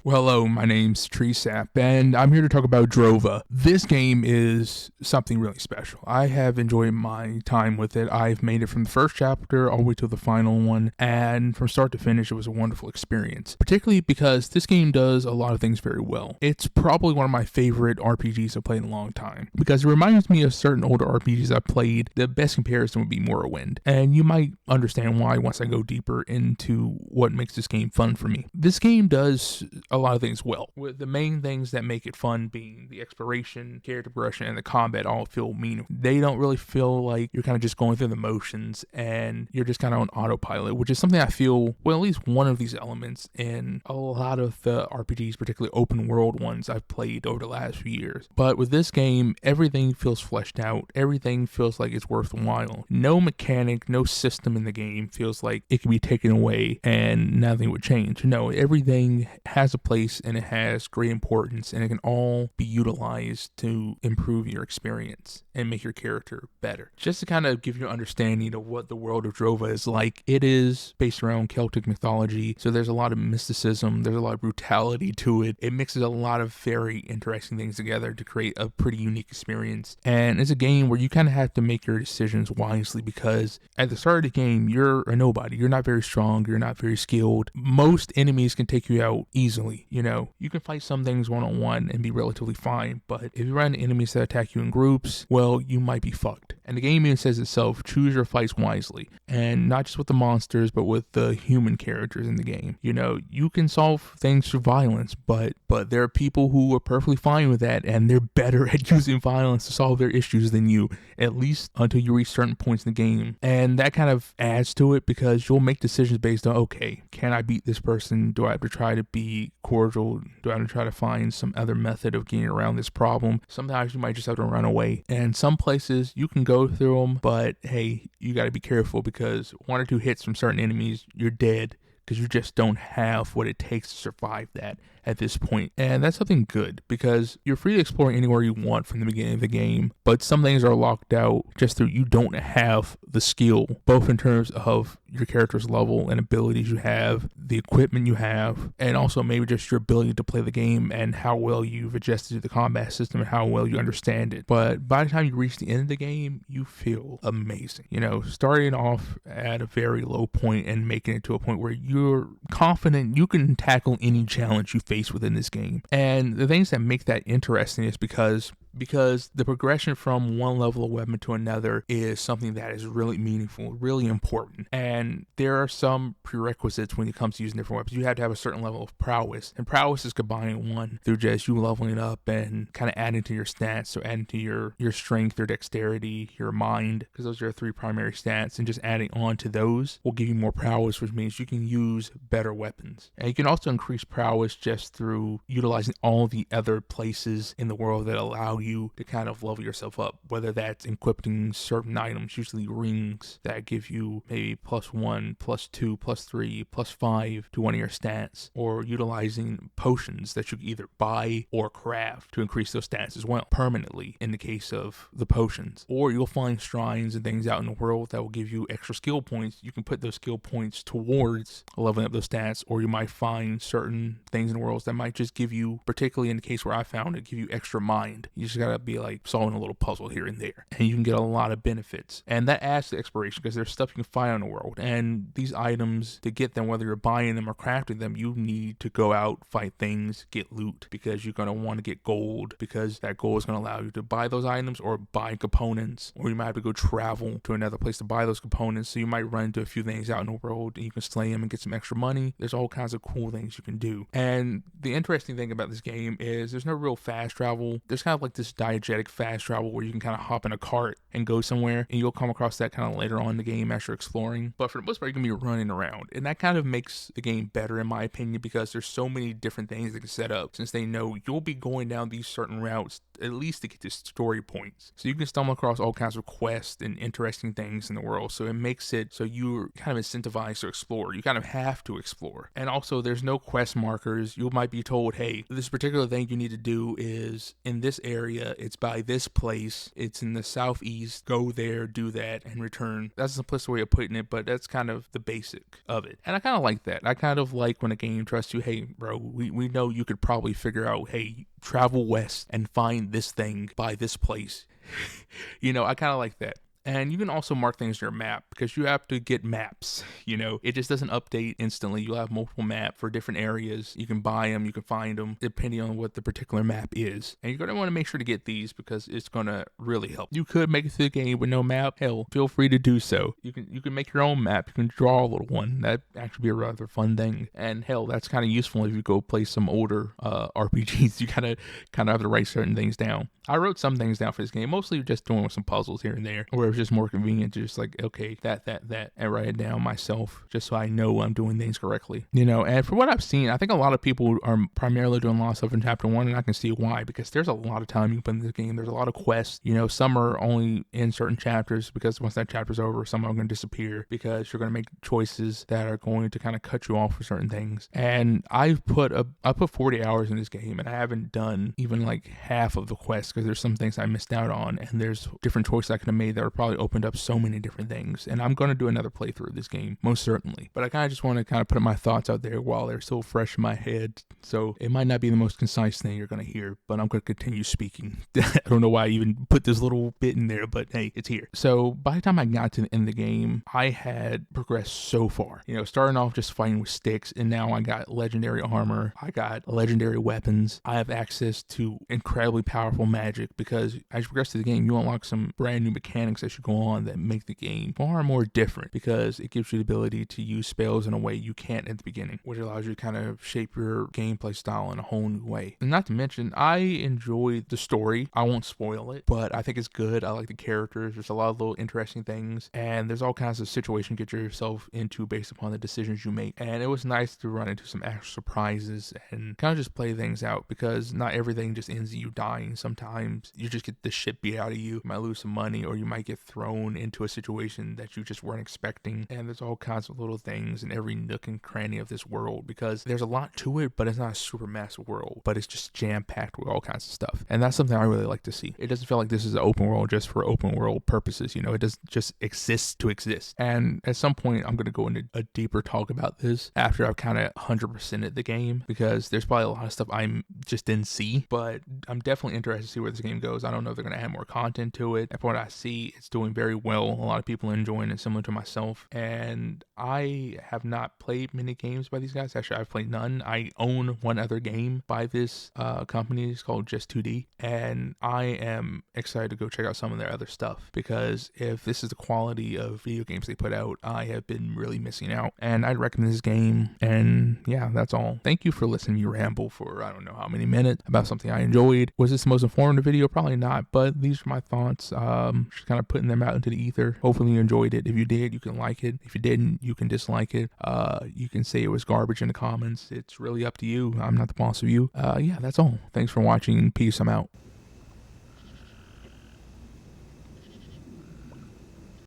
Well, hello, my name's Treesap, and I'm here to talk about Drova. This game is something really special. I have enjoyed my time with it. I've made it from the first chapter all the way to the final one, and from start to finish, it was a wonderful experience. Particularly because this game does a lot of things very well. It's probably one of my favorite RPGs I've played in a long time, because it reminds me of certain older RPGs I've played. The best comparison would be Morrowind, and you might understand why once I go deeper into what makes this game fun for me. This game does a lot of things well, with the main things that make it fun being the exploration, character progression, and the combat all feel meaningful. They don't really feel like you're kind of just going through the motions and you're just kind of on autopilot, which is something I feel, well, at least one of these elements in a lot of the RPGs, particularly open world ones I've played over the last few years. But with this game, everything feels fleshed out. Everything feels like it's worthwhile. No mechanic, no system in the game feels like it can be taken away and nothing would change. No, everything has a place and it has great importance, and it can all be utilized to improve your experience and make your character better. Just to kind of give you an understanding of what the world of Drova is like, it is based around Celtic mythology, so there's a lot of mysticism, there's a lot of brutality to it. It mixes a lot of very interesting things together to create a pretty unique experience, and it's a game where you kind of have to make your decisions wisely, because at the start of the game, you're a nobody. You're not very strong, you're not very skilled. Most enemies can take you out easily. You can fight some things one-on-one and be relatively fine, but if you run into enemies that attack you in groups, well, you might be fucked. And the game even says itself, choose your fights wisely, and not just with the monsters, but with the human characters in the game. You can solve things through violence, but there are people who are perfectly fine with that, and they're better at using violence to solve their issues than you, at least until you reach certain points in the game. And that kind of adds to it, because you'll make decisions based on, okay, can I beat this person? Do I have to try to be cordial? Do I have to try to find some other method of getting around this problem? Sometimes you might just have to run away. And some places you can go through them, but hey, you got to be careful, because one or two hits from certain enemies, you're dead, because you just don't have what it takes to survive that at this point. And that's something good, because you're free to explore anywhere you want from the beginning of the game, but some things are locked out just through you don't have the skill, both in terms of your character's level and abilities you have, the equipment you have, and also maybe just your ability to play the game and how well you've adjusted to the combat system and how well you understand it. But by the time you reach the end of the game, you feel amazing. Starting off at a very low point and making it to a point where you're confident you can tackle any challenge you face within this game. And the things that make that interesting is because the progression from one level of weapon to another is something that is really meaningful, really important. And there are some prerequisites when it comes to using different weapons. You have to have a certain level of prowess. And prowess is combining one through just you leveling up and kind of adding to your stats. So adding to your strength, your dexterity, your mind, because those are your three primary stats. And just adding on to those will give you more prowess, which means you can use better weapons. And you can also increase prowess just through utilizing all the other places in the world that allow you to kind of level yourself up, whether that's equipping certain items, usually rings that give you maybe +1, +2, +3, +5 to one of your stats, or utilizing potions that you can either buy or craft to increase those stats as well, permanently in the case of the potions. Or you'll find shrines and things out in the world that will give you extra skill points. You can put those skill points towards leveling up those stats, or you might find certain things in the world that might just give you, particularly in the case where I found it, give you extra mind. You just gotta be like solving a little puzzle here and there, and you can get a lot of benefits. And that adds to exploration, because there's stuff you can find in the world, and these items, to get them, whether you're buying them or crafting them, you need to go out, fight things, get loot, because you're going to want to get gold, because that gold is going to allow you to buy those items or buy components, or you might have to go travel to another place to buy those components. So you might run into a few things out in the world and you can slay them and get some extra money. There's all kinds of cool things you can do. And the interesting thing about this game is there's no real fast travel. There's kind of like this diegetic fast travel where you can kind of hop in a cart and go somewhere, and you'll come across that kind of later on in the game as you're exploring. But for the most part, you're going to be running around, and that kind of makes the game better in my opinion, because there's so many different things they can set up, since they know you'll be going down these certain routes at least to get to story points. So you can stumble across all kinds of quests and interesting things in the world, so it makes it so you're kind of incentivized to explore. You kind of have to explore. And also, there's no quest markers. You might be told, hey, this particular thing you need to do is in this area area. It's by this place. It's in the southeast. Go there, do that, and return. That's the simplistic way of putting it, but that's kind of the basic of it. And I kind of like that. I kind of like when a game trusts you, hey, bro, we know you could probably figure out, hey, travel west and find this thing by this place. I kind of like that. And you can also mark things in your map because you have to get maps. It just doesn't update instantly. You'll have multiple maps for different areas. You can buy them, you can find them depending on what the particular map is. And you're going to want to make sure to get these because it's going to really help. You could make it through the game with no map. Hell, feel free to do so. You can make your own map. You can draw a little one. That actually be a rather fun thing. And hell, that's kind of useful if you go play some older RPGs. You kind of have to write certain things down. I wrote some things down for this game, mostly just doing some puzzles here and there, where it was just more convenient to just like, okay, that, and write it down myself, just so I know I'm doing things correctly. And for what I've seen, I think a lot of people are primarily doing a lot of stuff in Chapter 1, and I can see why, because there's a lot of time you put in this game. There's a lot of quests. Some are only in certain chapters, because once that chapter's over, some are going to disappear, because you're going to make choices that are going to kind of cut you off for certain things. And I put 40 hours in this game, and I haven't done even like half of the quests, because there's some things I missed out on, and there's different choices I could have made that are probably opened up so many different things. And I'm going to do another playthrough of this game, most certainly. But I kind of just want to kind of put my thoughts out there while they're still fresh in my head. So it might not be the most concise thing you're going to hear, but I'm going to continue speaking. I don't know why I even put this little bit in there, but hey, it's here. So by the time I got to the end of the game, I had progressed so far. Starting off just fighting with sticks, and now I got legendary armor. I got legendary weapons. I have access to incredibly powerful magic, because as you progress through the game, you unlock some brand new mechanics as you go on that make the game far more different, because it gives you the ability to use spells in a way you can't at the beginning, which allows you to kind of shape your gameplay style in a whole new way. And not to mention, I enjoyed the story. I won't spoil it, but I think it's good. I like the characters. There's a lot of little interesting things, and there's all kinds of situations you get yourself into based upon the decisions you make. And it was nice to run into some actual surprises and kind of just play things out, because not everything just ends in you dying. Sometimes you just get the shit beat out of you. You might lose some money, or you might get thrown into a situation that you just weren't expecting. And there's all kinds of little things in every nook and cranny of this world, because there's a lot to it, but it's not a super massive world, but it's just jam-packed with all kinds of stuff. And that's something I really like to see. It doesn't feel like this is an open world just for open world purposes. It doesn't just exist to exist. And at some point, I'm going to go into a deeper talk about this after I've kind of 100%ed the game, because there's probably a lot of stuff I just didn't see, but I'm definitely interested to see where this game goes. I don't know if they're going to add more content to it. And from what I see, it's doing very well. A lot of people are enjoying it, similar to myself. And I have not played many games by these guys. Actually, I've played none. I own one other game by this company. It's called Just 2D. And I am excited to go check out some of their other stuff, because if this is the quality of video games they put out, I have been really missing out. And I'd recommend this game. And yeah, that's all. Thank you for listening to me ramble for I don't know how many minutes about something I enjoyed. Was this the most informative video? Probably not, but these are my thoughts. Just kind of putting them out into the ether. Hopefully you enjoyed it. If you did, you can like it. If you didn't, you can dislike it. You can say it was garbage in the comments. It's really up to you. I'm not the boss of you. Yeah, that's all. Thanks for watching. Peace. I'm out.